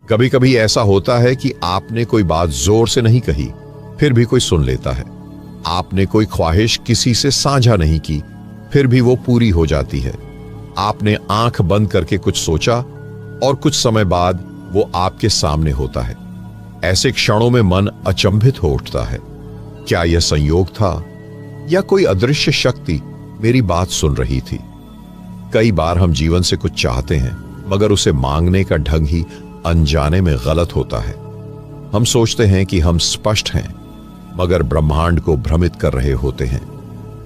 कभी कभी ऐसा होता है कि आपने कोई बात जोर से नहीं कही, फिर भी कोई सुन लेता है। आपने कोई ख्वाहिश किसी से साझा नहीं की, फिर भी वो पूरी हो जाती है। आपने आंख बंद करके कुछ सोचा और कुछ समय बाद वो आपके सामने होता है। ऐसे क्षणों में मन अचंभित हो उठता है। क्या यह संयोग था या कोई अदृश्य शक्ति मेरी बात सुन रही थी? कई बार हम जीवन से कुछ चाहते हैं, मगर उसे मांगने का ढंग ही अनजाने में गलत होता है। हम सोचते हैं कि हम स्पष्ट हैं, मगर ब्रह्मांड को भ्रमित कर रहे होते हैं।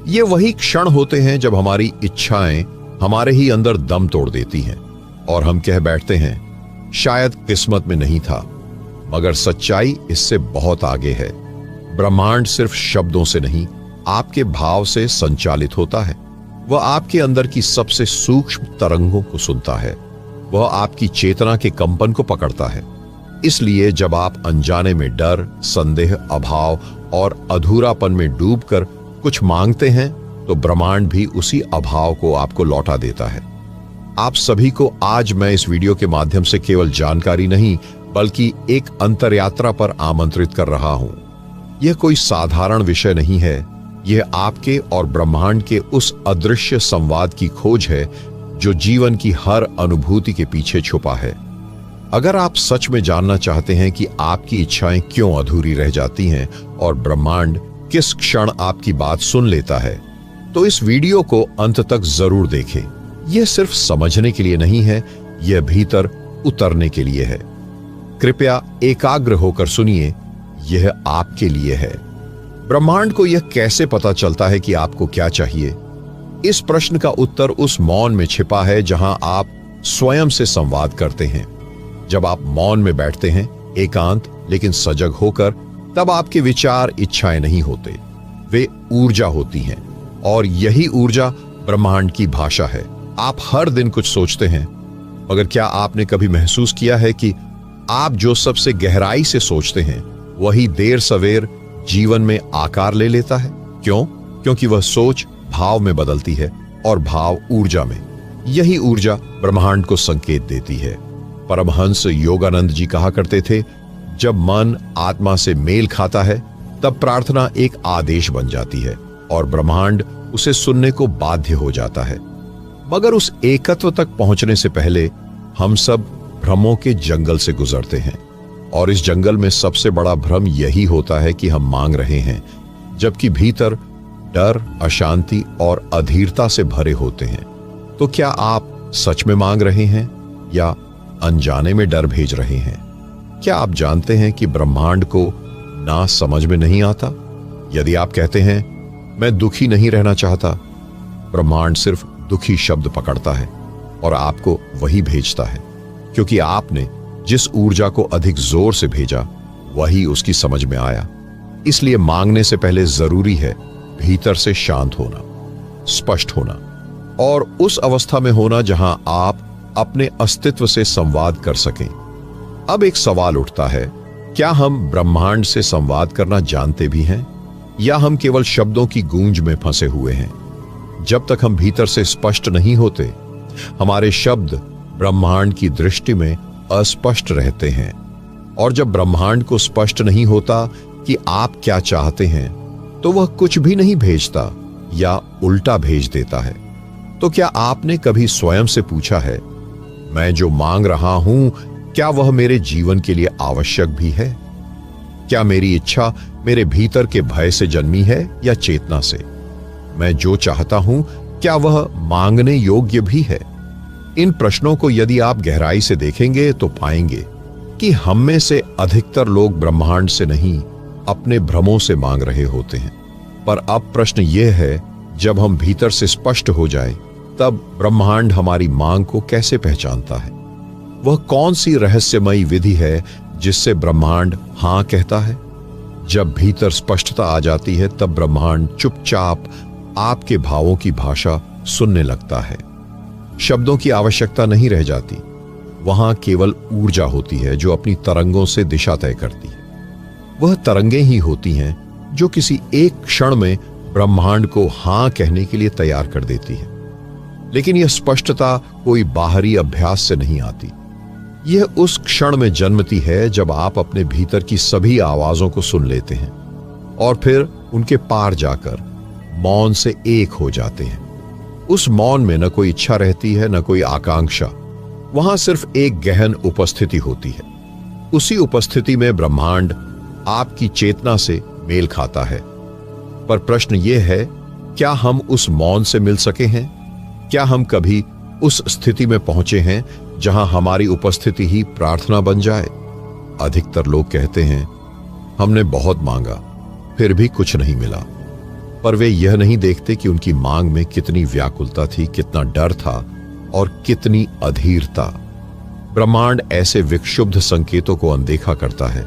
ये वही क्षण होते हैं जब हमारी इच्छाएं हमारे ही अंदर दम तोड़ देती हैं और हम कह बैठते हैं, शायद किस्मत में नहीं था। मगर सच्चाई इससे बहुत आगे है। ब्रह्मांड सिर्फ शब्दों से नहीं, आपके भाव से संचालित होता है। वह आपके अंदर की सबसे सूक्ष्म तरंगों को सुनता है। वह आपकी चेतना के कंपन को पकड़ता है। इसलिए जब आप अनजाने में डर, संदेह, अभाव और अधूरापन में डूबकर कुछ मांगते हैं, तो ब्रह्मांड भी उसी अभाव को आपको लौटा देता है। आप सभी को आज मैं इस वीडियो के माध्यम से केवल जानकारी नहीं, बल्कि एक अंतरयात्रा पर आमंत्रित कर रहा हूं। यह कोई साधारण विषय नहीं है। यह आपके और ब्रह्मांड के उस अदृश्य संवाद की खोज है जो जीवन की हर अनुभूति के पीछे छुपा है। अगर आप सच में जानना चाहते हैं कि आपकी इच्छाएं क्यों अधूरी रह जाती हैं और ब्रह्मांड किस क्षण आपकी बात सुन लेता है, तो इस वीडियो को अंत तक जरूर देखें। यह सिर्फ समझने के लिए नहीं है, यह भीतर उतरने के लिए है। कृपया एकाग्र होकर सुनिए, यह आपके लिए है। ब्रह्मांड को यह कैसे पता चलता है कि आपको क्या चाहिए? इस प्रश्न का उत्तर उस मौन में छिपा है जहां आप स्वयं से संवाद करते हैं। जब आप मौन में बैठते हैं, एकांत लेकिन सजग होकर, तब आपके विचार इच्छाएं नहीं होते, वे ऊर्जा होती हैं। और यही ऊर्जा ब्रह्मांड की भाषा है। आप हर दिन कुछ सोचते हैं, मगर क्या आपने कभी महसूस किया है कि आप जो सबसे गहराई से सोचते हैं, वही देर सवेर जीवन में आकार ले लेता है? क्यों? क्योंकि वह सोच भाव में बदलती है और भाव ऊर्जा में। यही ऊर्जा ब्रह्मांड को संकेत देती है। परमहंस योगानंद जी कहा करते थे, जब मन आत्मा से मेल खाता है, तब प्रार्थना एक आदेश बन जाती है और ब्रह्मांड उसे सुनने को बाध्य हो जाता है। मगर उस एकत्व तक पहुंचने से पहले हम सब भ्रमों के जंगल से गुजरते हैं। और इस जंगल में सबसे बड़ा भ्रम यही होता है कि हम मांग रहे हैं, जबकि भीतर डर, अशांति और अधीरता से भरे होते हैं। तो क्या आप सच में मांग रहे हैं या अनजाने में डर भेज रहे हैं? क्या आप जानते हैं कि ब्रह्मांड को ना समझ में नहीं आता? यदि आप कहते हैं, मैं दुखी नहीं रहना चाहता, ब्रह्मांड सिर्फ दुखी शब्द पकड़ता है और आपको वही भेजता है, क्योंकि आपने जिस ऊर्जा को अधिक जोर से भेजा, वही उसकी समझ में आया। इसलिए मांगने से पहले जरूरी है भीतर से शांत होना, स्पष्ट होना और उस अवस्था में होना जहां आप अपने अस्तित्व से संवाद कर सकें। अब एक सवाल उठता है, क्या हम ब्रह्मांड से संवाद करना जानते भी हैं या हम केवल शब्दों की गूंज में फंसे हुए हैं? जब तक हम भीतर से स्पष्ट नहीं होते, हमारे शब्द ब्रह्मांड की दृष्टि में अस्पष्ट रहते हैं। और जब ब्रह्मांड को स्पष्ट नहीं होता कि आप क्या चाहते हैं, तो वह कुछ भी नहीं भेजता या उल्टा भेज देता है। तो क्या आपने कभी स्वयं से पूछा है, मैं जो मांग रहा हूं, क्या वह मेरे जीवन के लिए आवश्यक भी है? क्या मेरी इच्छा मेरे भीतर के भय से जन्मी है या चेतना से? मैं जो चाहता हूं, क्या वह मांगने योग्य भी है? इन प्रश्नों को यदि आप गहराई से देखेंगे तो पाएंगे कि हम में से अधिकतर लोग ब्रह्मांड से नहीं, अपने भ्रमों से मांग रहे होते हैं। पर अब प्रश्न यह है, जब हम भीतर से स्पष्ट हो जाएं, तब ब्रह्मांड हमारी मांग को कैसे पहचानता है? वह कौन सी रहस्यमयी विधि है जिससे ब्रह्मांड हां कहता है? जब भीतर स्पष्टता आ जाती है, तब ब्रह्मांड चुपचाप आपके भावों की भाषा सुनने लगता है। शब्दों की आवश्यकता नहीं रह जाती, वहां केवल ऊर्जा होती है जो अपनी तरंगों से दिशा तय करती है। वह तरंगें ही होती हैं जो किसी एक क्षण में ब्रह्मांड को हां कहने के लिए तैयार कर देती है। लेकिन यह स्पष्टता कोई बाहरी अभ्यास से नहीं आती, यह उस क्षण में जन्मती है जब आप अपने भीतर की सभी आवाजों को सुन लेते हैं और फिर उनके पार जाकर मौन से एक हो जाते हैं। उस मौन में न कोई इच्छा रहती है, न कोई आकांक्षा। वहां सिर्फ एक गहन उपस्थिति होती है। उसी उपस्थिति में ब्रह्मांड आपकी चेतना से मेल खाता है। पर प्रश्न यह है, क्या हम उस मौन से मिल सके हैं? क्या हम कभी उस स्थिति में पहुंचे हैं जहां हमारी उपस्थिति ही प्रार्थना बन जाए? अधिकतर लोग कहते हैं, हमने बहुत मांगा फिर भी कुछ नहीं मिला। पर वे यह नहीं देखते कि उनकी मांग में कितनी व्याकुलता थी, कितना डर था और कितनी अधीरता। ब्रह्मांड ऐसे विक्षुब्ध संकेतों को अनदेखा करता है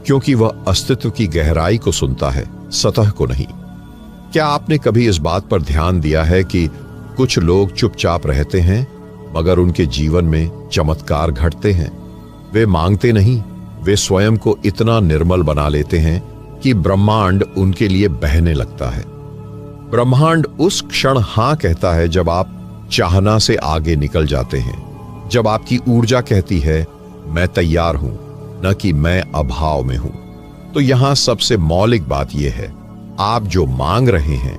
क्योंकि वह अस्तित्व की गहराई को सुनता है, सतह को नहीं। क्या आपने कभी इस बात पर ध्यान दिया है कि कुछ लोग चुपचाप रहते हैं मगर उनके जीवन में चमत्कार घटते हैं? वे मांगते नहीं, वे स्वयं को इतना निर्मल बना लेते हैं कि ब्रह्मांड उनके लिए बहने लगता है। ब्रह्मांड उस क्षण हां कहता है जब आप चाहना से आगे निकल जाते हैं, जब आपकी ऊर्जा कहती है मैं तैयार हूं, न कि मैं अभाव में हूं। तो यहां सबसे मौलिक बात यह है, आप जो मांग रहे हैं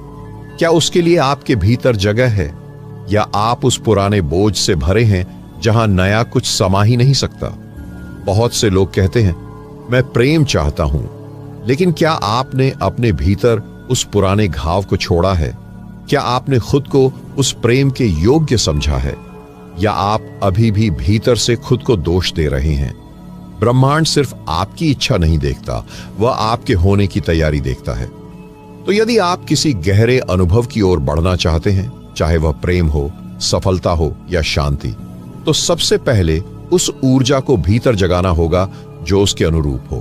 क्या उसके लिए आपके भीतर जगह है, या आप उस पुराने बोझ से भरे हैं जहां नया कुछ समा ही नहीं सकता? बहुत से लोग कहते हैं मैं प्रेम चाहता हूं, लेकिन क्या आपने अपने भीतर उस पुराने घाव को छोड़ा है? क्या आपने खुद को उस प्रेम के योग्य समझा है, या आप अभी भी भीतर से खुद को दोष दे रहे हैं? ब्रह्मांड सिर्फ आपकी इच्छा नहीं देखता, वह आपके होने की तैयारी देखता है। तो यदि आप किसी गहरे अनुभव की ओर बढ़ना चाहते हैं, चाहे वह प्रेम हो, सफलता हो या शांति, तो सबसे पहले उस ऊर्जा को भीतर जगाना होगा जो उसके अनुरूप हो।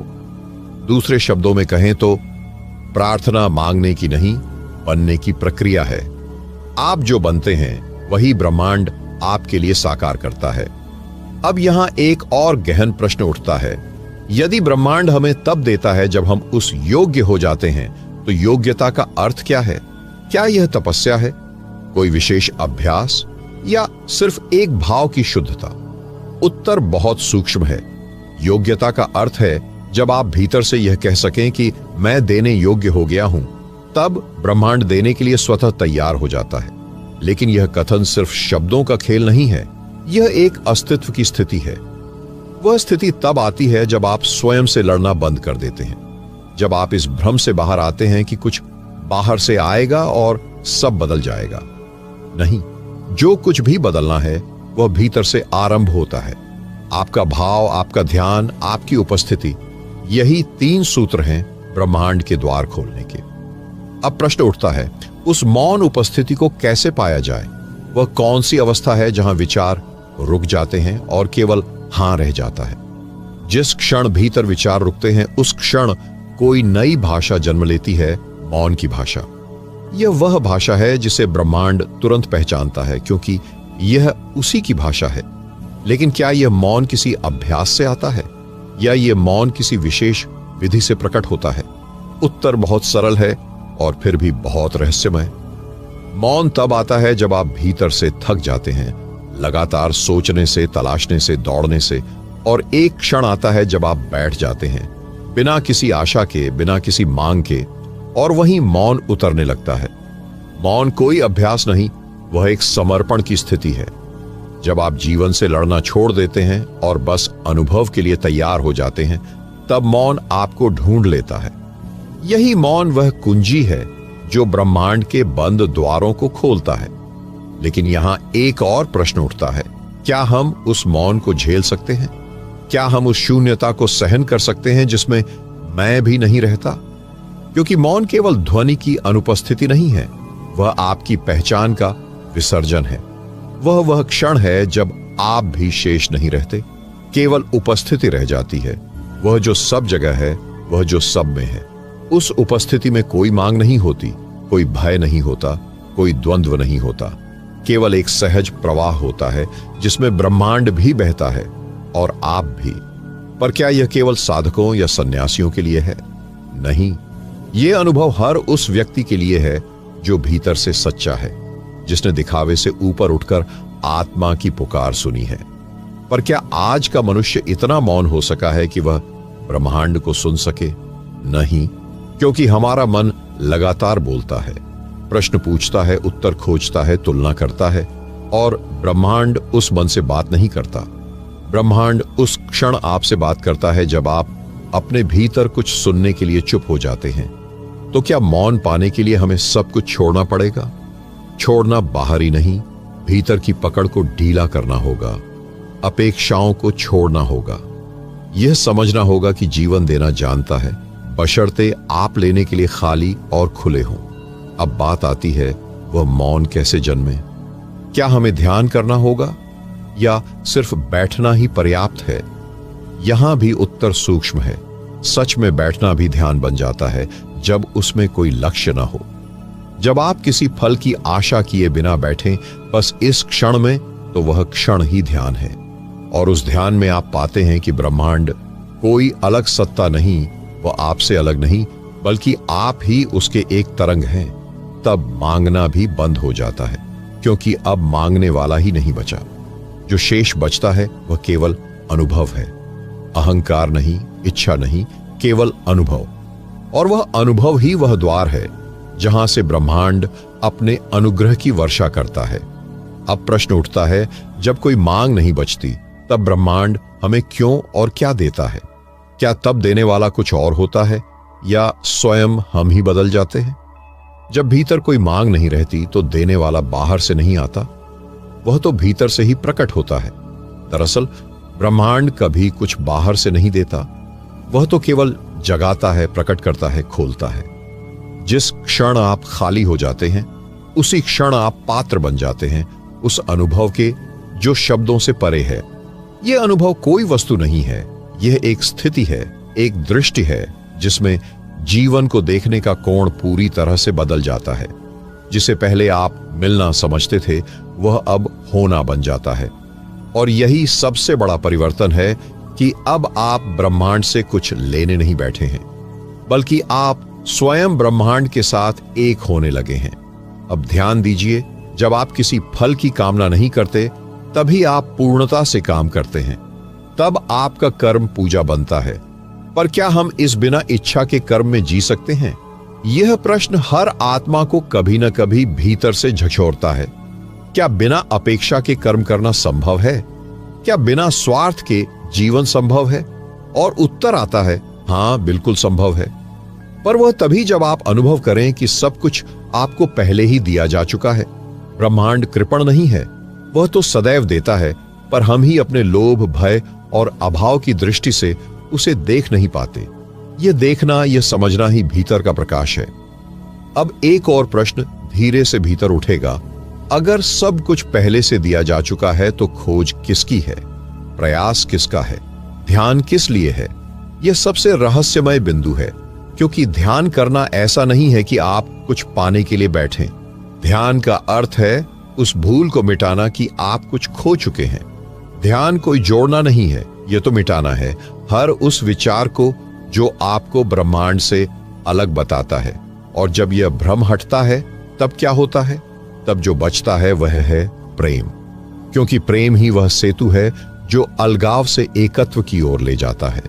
दूसरे शब्दों में कहें तो प्रार्थना मांगने की नहीं, बनने की प्रक्रिया है। आप जो बनते हैं वही ब्रह्मांड आपके लिए साकार करता है। अब यहां एक और गहन प्रश्न उठता है, यदि ब्रह्मांड हमें तब देता है जब हम उस योग्य हो जाते हैं, तो योग्यता का अर्थ क्या है? क्या यह तपस्या है, कोई विशेष अभ्यास, या सिर्फ एक भाव की शुद्धता? उत्तर बहुत सूक्ष्म है। योग्यता का अर्थ है जब आप भीतर से यह कह सकें कि मैं देने योग्य हो गया हूं, तब ब्रह्मांड देने के लिए स्वतः तैयार हो जाता है। लेकिन यह कथन सिर्फ शब्दों का खेल नहीं है, यह एक अस्तित्व की स्थिति है। वह स्थिति तब आती है जब आप स्वयं से लड़ना बंद कर देते हैं, जब आप इस भ्रम से बाहर आते हैं कि कुछ बाहर से आएगा और सब बदल जाएगा। नहीं, जो कुछ भी बदलना है वह भीतर से आरंभ होता है। आपका भाव, आपका ध्यान, आपकी उपस्थिति, यही 3 सूत्र हैं ब्रह्मांड के द्वार खोलने के। अब प्रश्न उठता है, उस मौन उपस्थिति को कैसे पाया जाए? वह कौन सी अवस्था है जहां विचार रुक जाते हैं और केवल हां रह जाता है? जिस क्षण भीतर विचार रुकते हैं, उस क्षण कोई नई भाषा जन्म लेती है, मौन की भाषा। यह वह भाषा है जिसे ब्रह्मांड तुरंत पहचानता है, क्योंकि यह उसी की भाषा है। लेकिन क्या यह मौन किसी अभ्यास से आता है, या यह मौन किसी विशेष विधि से प्रकट होता है? उत्तर बहुत सरल है और फिर भी बहुत रहस्यमय। मौन तब आता है जब आप भीतर से थक जाते हैं, लगातार सोचने से, तलाशने से, दौड़ने से, और एक क्षण आता है जब आप बैठ जाते हैं बिना किसी आशा के, बिना किसी मांग के, और वहीं मौन उतरने लगता है। मौन कोई अभ्यास नहीं, वह एक समर्पण की स्थिति है। जब आप जीवन से लड़ना छोड़ देते हैं और बस अनुभव के लिए तैयार हो जाते हैं, तब मौन आपको ढूंढ लेता है। यही मौन वह कुंजी है जो ब्रह्मांड के बंद द्वारों को खोलता है। लेकिन यहां एक और प्रश्न उठता है, क्या हम उस मौन को झेल सकते हैं? क्या हम उस शून्यता को सहन कर सकते हैं जिसमें मैं भी नहीं रहता? क्योंकि मौन केवल ध्वनि की अनुपस्थिति नहीं है, वह आपकी पहचान का विसर्जन है। वह क्षण है जब आप भी शेष नहीं रहते, केवल उपस्थिति रह जाती है। वह जो सब जगह है, वह जो सब में है। उस उपस्थिति में कोई मांग नहीं होती, कोई भय नहीं होता, कोई द्वंद्व नहीं होता। केवल एक सहज प्रवाह होता है जिसमें ब्रह्मांड भी बहता है और आप भी। पर क्या यह केवल साधकों या सन्यासियों के लिए है? नहीं, यह अनुभव हर उस व्यक्ति के लिए है जो भीतर से सच्चा है, जिसने दिखावे से ऊपर उठकर आत्मा की पुकार सुनी है। पर क्या आज का मनुष्य इतना मौन हो सका है कि वह ब्रह्मांड को सुन सके? नहीं, क्योंकि हमारा मन लगातार बोलता है, प्रश्न पूछता है, उत्तर खोजता है, तुलना करता है, और ब्रह्मांड उस मन से बात नहीं करता। ब्रह्मांड उस क्षण आपसे बात करता है जब आप अपने भीतर कुछ सुनने के लिए चुप हो जाते हैं। तो क्या मौन पाने के लिए हमें सब कुछ छोड़ना पड़ेगा? छोड़ना बाहरी नहीं, भीतर की पकड़ को ढीला करना होगा, अपेक्षाओं को छोड़ना होगा। यह समझना होगा कि जीवन देना जानता है, बशर्ते आप लेने के लिए खाली और खुले हों। अब बात आती है, वह मौन कैसे जन्मे? क्या हमें ध्यान करना होगा या सिर्फ बैठना ही पर्याप्त है? यहां भी उत्तर सूक्ष्म है। सच में बैठना भी ध्यान बन जाता है जब उसमें कोई लक्ष्य ना हो। जब आप किसी फल की आशा किए बिना बैठें बस इस क्षण में, तो वह क्षण ही ध्यान है। और उस ध्यान में आप पाते हैं कि ब्रह्मांड कोई अलग सत्ता नहीं, वह आपसे अलग नहीं, बल्कि आप ही उसके एक तरंग हैं। तब मांगना भी बंद हो जाता है, क्योंकि अब मांगने वाला ही नहीं बचा। जो शेष बचता है वह केवल अनुभव है। अहंकार नहीं, इच्छा नहीं, केवल अनुभव। और वह अनुभव ही वह द्वार है जहां से ब्रह्मांड अपने अनुग्रह की वर्षा करता है। अब प्रश्न उठता है, जब कोई मांग नहीं बचती तब ब्रह्मांड हमें क्यों और क्या देता है? क्या तब देने वाला कुछ और होता है या स्वयं हम ही बदल जाते हैं? जब भीतर कोई मांग नहीं रहती तो देने वाला बाहर से नहीं आता, वह तो भीतर से ही प्रकट होता है। दरअसल ब्रह्मांड कभी कुछ बाहर से नहीं देता, वह तो केवल जगाता है, प्रकट करता है, खोलता है। जिस क्षण आप खाली हो जाते हैं उसी क्षण आप पात्र बन जाते हैं उस अनुभव के जो शब्दों से परे है। यह अनुभव कोई वस्तु नहीं है, यह एक स्थिति है, एक दृष्टि है जिसमें जीवन को देखने का कोण पूरी तरह से बदल जाता है। जिसे पहले आप मिलना समझते थे वह अब होना बन जाता है। और यही सबसे बड़ा परिवर्तन है कि अब आप ब्रह्मांड से कुछ लेने नहीं बैठे हैं, बल्कि आप स्वयं ब्रह्मांड के साथ एक होने लगे हैं। अब ध्यान दीजिए, जब आप किसी फल की कामना नहीं करते तभी आप पूर्णता से काम करते हैं, तब आपका कर्म पूजा बनता है। पर क्या हम इस बिना इच्छा के कर्म में जी सकते हैं? यह प्रश्न हर आत्मा को कभी न कभी भीतर से झकझोरता है। क्या बिना अपेक्षा के कर्म करना संभव है? क्या बिना स्वार्थ के जीवन संभव है? और उत्तर आता है, हां, बिल्कुल संभव है। पर वह तभी जब आप अनुभव करें कि सब कुछ आपको पहले ही दिया जा चुका है। ब्रह्मांड कृपण नहीं है, वह तो सदैव देता है, पर हम ही अपने लोभ, भय और अभाव की दृष्टि से उसे देख नहीं पाते। यह देखना, यह समझना ही भीतर का प्रकाश है। अब एक और प्रश्न धीरे से भीतर उठेगा, अगर सब कुछ पहले से दिया जा चुका है तो खोज किसकी है? प्रयास किसका है? ध्यान किस लिए है? यह सबसे रहस्यमय बिंदु है, क्योंकि ध्यान करना ऐसा नहीं है कि आप कुछ पाने के लिए बैठें। ध्यान का अर्थ है उस भूल को मिटाना कि आप कुछ खो चुके हैं। ध्यान कोई जोड़ना नहीं है, यह तो मिटाना है हर उस विचार को जो आपको ब्रह्मांड से अलग बताता है। और जब यह भ्रम हटता है तब क्या होता है? तब जो बचता है वह है प्रेम, क्योंकि प्रेम ही वह सेतु है जो अलगाव से एकत्व की ओर ले जाता है।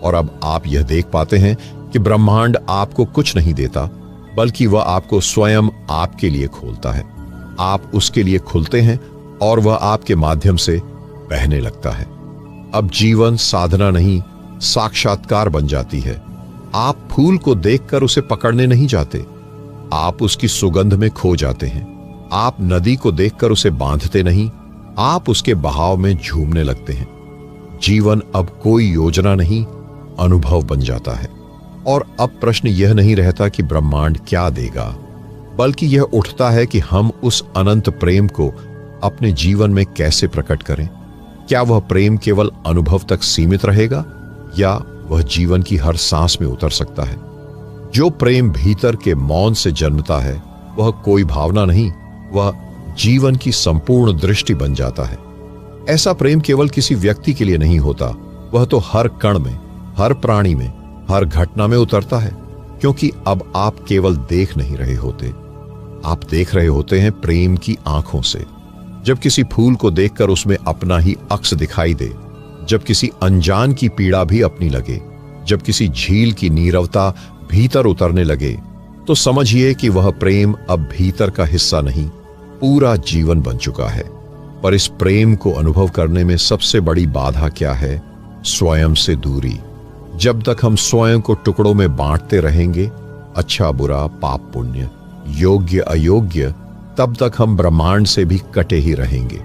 और अब आप यह देख पाते हैं कि ब्रह्मांड आपको कुछ नहीं देता, बल्कि वह आपको स्वयं आपके लिए खोलता है। आप उसके लिए खुलते हैं और वह आपके माध्यम से बहने लगता है। अब जीवन साधना नहीं, साक्षात्कार बन जाती है। आप फूल को देखकर उसे पकड़ने नहीं जाते, आप उसकी सुगंध में खो जाते हैं। आप नदी को देखकर उसे बांधते नहीं, आप उसके बहाव में झूमने लगते हैं। जीवन अब कोई योजना नहीं, अनुभव बन जाता है। और अब प्रश्न यह नहीं रहता कि ब्रह्मांड क्या देगा, बल्कि यह उठता है कि हम उस अनंत प्रेम को अपने जीवन में कैसे प्रकट करें। क्या वह प्रेम केवल अनुभव तक सीमित रहेगा या वह जीवन की हर सांस में उतर सकता है? जो प्रेम भीतर के मौन से जन्मता है वह कोई भावना नहीं, वह जीवन की संपूर्ण दृष्टि बन जाता है। ऐसा प्रेम केवल किसी व्यक्ति के लिए नहीं होता, वह तो हर कण में, हर प्राणी में, हर घटना में उतरता है। क्योंकि अब आप केवल देख नहीं रहे होते, आप देख रहे होते हैं प्रेम की आंखों से। जब किसी फूल को देखकर उसमें अपना ही अक्स दिखाई दे, जब किसी अनजान की पीड़ा भी अपनी लगे, जब किसी झील की नीरवता भीतर उतरने लगे, तो समझिए कि वह प्रेम अब भीतर का हिस्सा नहीं, पूरा जीवन बन चुका है। पर इस प्रेम को अनुभव करने में सबसे बड़ी बाधा क्या है? स्वयं से दूरी। जब तक हम स्वयं को टुकड़ों में बांटते रहेंगे, अच्छा बुरा, पाप पुण्य, योग्य अयोग्य, तब तक हम ब्रह्मांड से भी कटे ही रहेंगे।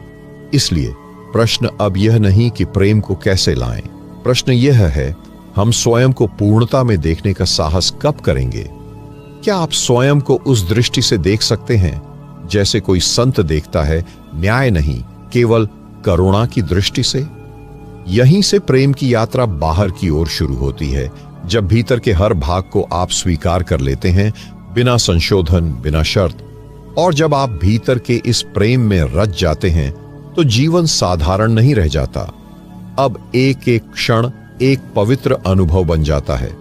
इसलिए प्रश्न अब यह नहीं कि प्रेम को कैसे लाएं, प्रश्न यह है, हम स्वयं को पूर्णता में देखने का साहस कब करेंगे? क्या आप स्वयं को उस दृष्टि से देख सकते हैं जैसे कोई संत देखता है, न्याय नहीं, केवल करुणा की दृष्टि से? यहीं से प्रेम की यात्रा बाहर की ओर शुरू होती है, जब भीतर के हर भाग को आप स्वीकार कर लेते हैं, बिना संशोधन, बिना शर्त। और जब आप भीतर के इस प्रेम में रच जाते हैं, तो जीवन साधारण नहीं रह जाता। अब एक एक क्षण एक पवित्र अनुभव बन जाता है।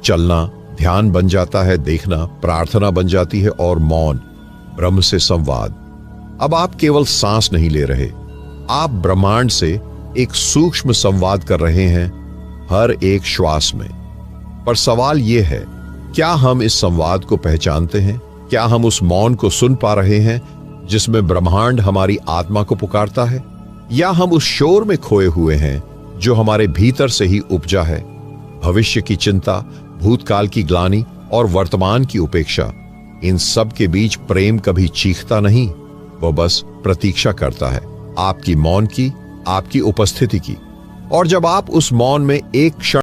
चलना ध्यान बन जाता है, देखना प्रार्थना बन जाती है, और मौन ब्रह्म से संवाद। अब आप केवल सांस नहीं ले रहे, आप ब्रह्मांड से एक सूक्ष्म संवाद कर रहे हैं, हर एक श्वास में। पर सवाल यह है, क्या हम इस संवाद को पहचानते हैं? क्या हम उस मौन को सुन पा रहे हैं जिसमें ब्रह्मांड हमारी आत्मा को पुकारता है? या हम उस शोर में खोए हुए हैं जो हमारे भीतर से ही उपजा है? भविष्य की चिंता, भूतकाल की ग्लानि और वर्तमान की उपेक्षा, इन सब के बीच प्रेम कभी चीखता नहीं, वह बस प्रतीक्षा करता है आपकी मौन की, आपकी उपस्थिति की। और जब आप उस मौन में एक क्षण